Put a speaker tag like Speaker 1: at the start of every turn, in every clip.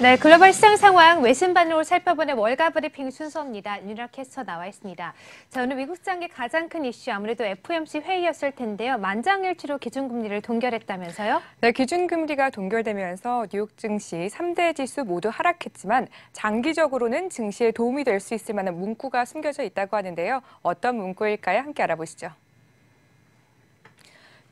Speaker 1: 네, 글로벌 시장 상황 외신반으로 살펴보는 월가 브리핑 순서입니다. 윤유라 캐스터 나와 있습니다. 자, 오늘 미국 시장의 가장 큰 이슈 아무래도 FOMC 회의였을 텐데요. 만장일치로 기준금리를 동결했다면서요?
Speaker 2: 네, 기준금리가 동결되면서 뉴욕 증시 3대 지수 모두 하락했지만 장기적으로는 증시에 도움이 될 수 있을 만한 문구가 숨겨져 있다고 하는데요. 어떤 문구일까요? 함께 알아보시죠.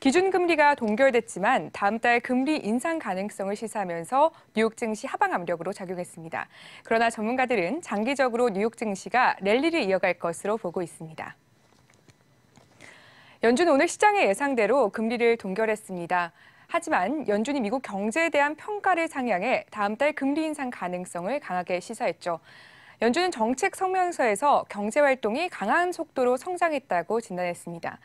Speaker 2: 기준금리가 동결됐지만 다음 달 금리 인상 가능성을 시사하면서 뉴욕 증시 하방 압력으로 작용했습니다. 그러나 전문가들은 장기적으로 뉴욕 증시가 랠리를 이어갈 것으로 보고 있습니다. 연준은 오늘 시장의 예상대로 금리를 동결했습니다. 하지만 연준이 미국 경제에 대한 평가를 상향해 다음 달 금리 인상 가능성을 강하게 시사했죠. 연준은 정책 성명서에서 경제 활동이 강한 속도로 성장했다고 진단했습니다.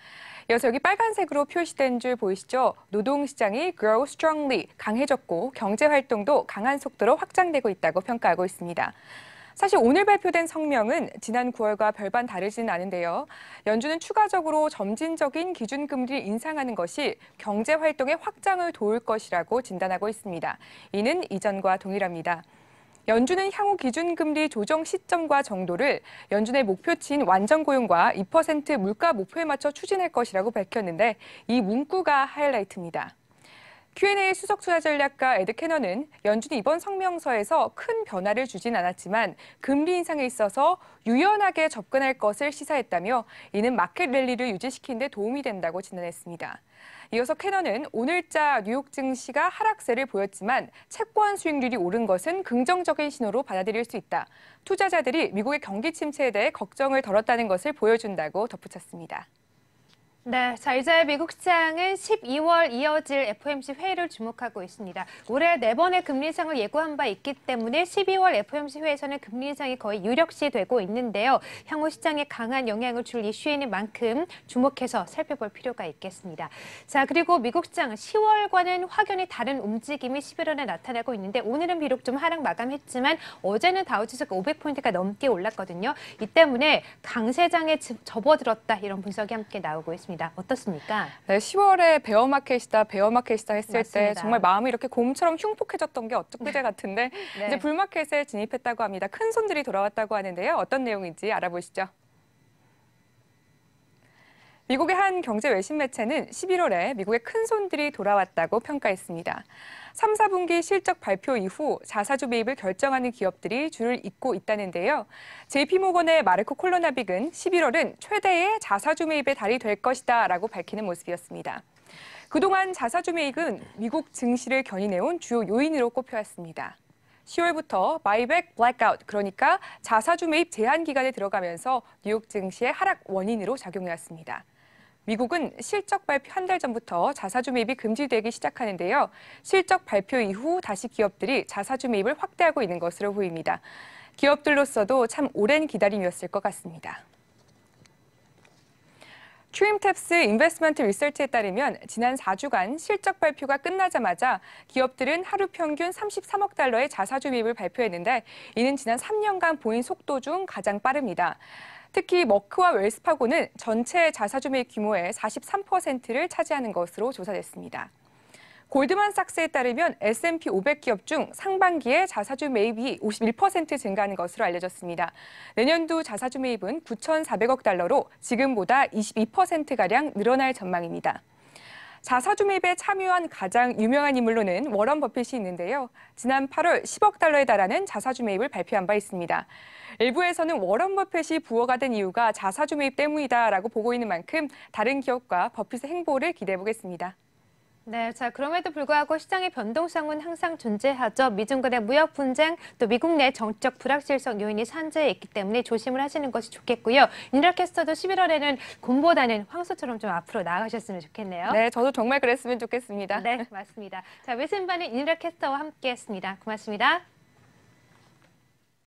Speaker 2: 이어서 여기 빨간색으로 표시된 줄 보이시죠? 노동시장이 grow strongly, 강해졌고 경제 활동도 강한 속도로 확장되고 있다고 평가하고 있습니다. 사실 오늘 발표된 성명은 지난 9월과 별반 다르지는 않은데요. 연준은 추가적으로 점진적인 기준금리를 인상하는 것이 경제 활동의 확장을 도울 것이라고 진단하고 있습니다. 이는 이전과 동일합니다. 연준은 향후 기준금리 조정 시점과 정도를 연준의 목표치인 완전고용과 2% 물가 목표에 맞춰 추진할 것이라고 밝혔는데 이 문구가 하이라이트입니다. Q&A 수석투자전략가 에드 캐넌은 연준이 이번 성명서에서 큰 변화를 주진 않았지만 금리 인상에 있어서 유연하게 접근할 것을 시사했다며 이는 마켓 랠리를 유지시키는 데 도움이 된다고 진단했습니다. 이어서 캐넌은 오늘자 뉴욕 증시가 하락세를 보였지만 채권 수익률이 오른 것은 긍정적인 신호로 받아들일 수 있다. 투자자들이 미국의 경기 침체에 대해 걱정을 덜었다는 것을 보여준다고 덧붙였습니다.
Speaker 1: 네, 자, 이제 미국 시장은 12월 이어질 FOMC 회의를 주목하고 있습니다. 올해 4번의 금리 인상을 예고한 바 있기 때문에 12월 FOMC 회의에서는 금리 인상이 거의 유력시 되고 있는데요. 향후 시장에 강한 영향을 줄 이슈인 만큼 주목해서 살펴볼 필요가 있겠습니다. 자, 그리고 미국 시장은 10월과는 확연히 다른 움직임이 11월에 나타나고 있는데 오늘은 비록 좀 하락 마감했지만 어제는 다우지수가 500포인트가 넘게 올랐거든요. 이 때문에 강세장에 접어들었다 이런 분석이 함께 나오고 있습니다. 어떻습니까?
Speaker 2: 네, 10월에 베어마켓이다 했을
Speaker 1: 맞습니다.
Speaker 2: 때 정말 마음이 이렇게 곰처럼 흉폭해졌던 게 엊그제 같은데
Speaker 1: 네.
Speaker 2: 이제 불마켓에 진입했다고 합니다. 큰 손들이 돌아왔다고 하는데요. 어떤 내용인지 알아보시죠. 미국의 한 경제 외신 매체는 11월에 미국의 큰 손들이 돌아왔다고 평가했습니다. 3, 4분기 실적 발표 이후 자사주 매입을 결정하는 기업들이 줄을 잇고 있다는데요. JP모건의 마르코 콜로나빅은 11월은 최대의 자사주 매입의 달이 될 것이다 라고 밝히는 모습이었습니다. 그동안 자사주 매입은 미국 증시를 견인해온 주요 요인으로 꼽혀왔습니다. 10월부터 바이백 블랙아웃, 그러니까 자사주 매입 제한 기간에 들어가면서 뉴욕 증시의 하락 원인으로 작용해왔습니다. 미국은 실적 발표 한 달 전부터 자사주 매입이 금지되기 시작하는데요. 실적 발표 이후 다시 기업들이 자사주 매입을 확대하고 있는 것으로 보입니다. 기업들로서도 참 오랜 기다림이었을 것 같습니다. 트림탭스 인베스트먼트 리서치에 따르면 지난 4주간 실적 발표가 끝나자마자 기업들은 하루 평균 33억 달러의 자사주 매입을 발표했는데 이는 지난 3년간 보인 속도 중 가장 빠릅니다. 특히 머크와 웰스파고는 전체 자사주 매입 규모의 43%를 차지하는 것으로 조사됐습니다. 골드만삭스에 따르면 S&P 500 기업 중 상반기에 자사주 매입이 51% 증가하는 것으로 알려졌습니다. 내년도 자사주 매입은 9,400억 달러로 지금보다 22%가량 늘어날 전망입니다. 자사주 매입에 참여한 가장 유명한 인물로는 워런 버핏이 있는데요. 지난 8월 10억 달러에 달하는 자사주 매입을 발표한 바 있습니다. 일부에서는 워런 버핏이 부호가 된 이유가 자사주 매입 때문이다라고 보고 있는 만큼 다른 기업과 버핏의 행보를 기대해보겠습니다.
Speaker 1: 네, 자, 그럼에도 불구하고 시장의 변동성은 항상 존재하죠. 미중 간의 무역 분쟁, 또 미국 내 정치적 불확실성 요인이 산재해 있기 때문에 조심을 하시는 것이 좋겠고요. 윤유라 캐스터도 11월에는 곰보다는 황소처럼 좀 앞으로 나아가셨으면 좋겠네요.
Speaker 2: 네, 저도 정말 그랬으면 좋겠습니다.
Speaker 1: 네, 맞습니다. 자, 외신반의 윤유라 캐스터와 함께했습니다. 고맙습니다.